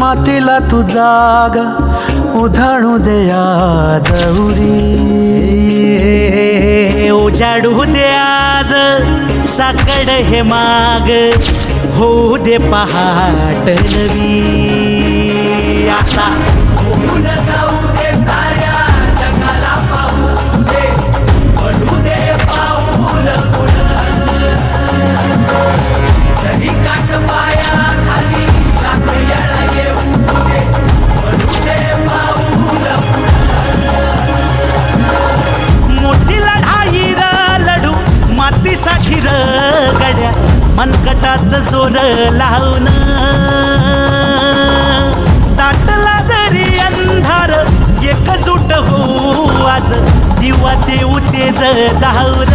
मातीला तू जाग उधाणू दे आज उरी, उजाडू दे आज साकड हे माग, होऊ दे पहाट नवी. आता होऊन जाऊ दे साऱ्या जगाला पाहू दे, पडू दे पाऊल पुढं. जरी काठ पाया खाली लाख येळा येऊ दे, पडू दे पाऊल पुढं. मोठी लढाई र लढू मातीसाठी र गड्या, मनगटाचं जोर लावून. दाटला जरी अंधार एकजूट होऊ आज, दिवा देऊ तेज धावून.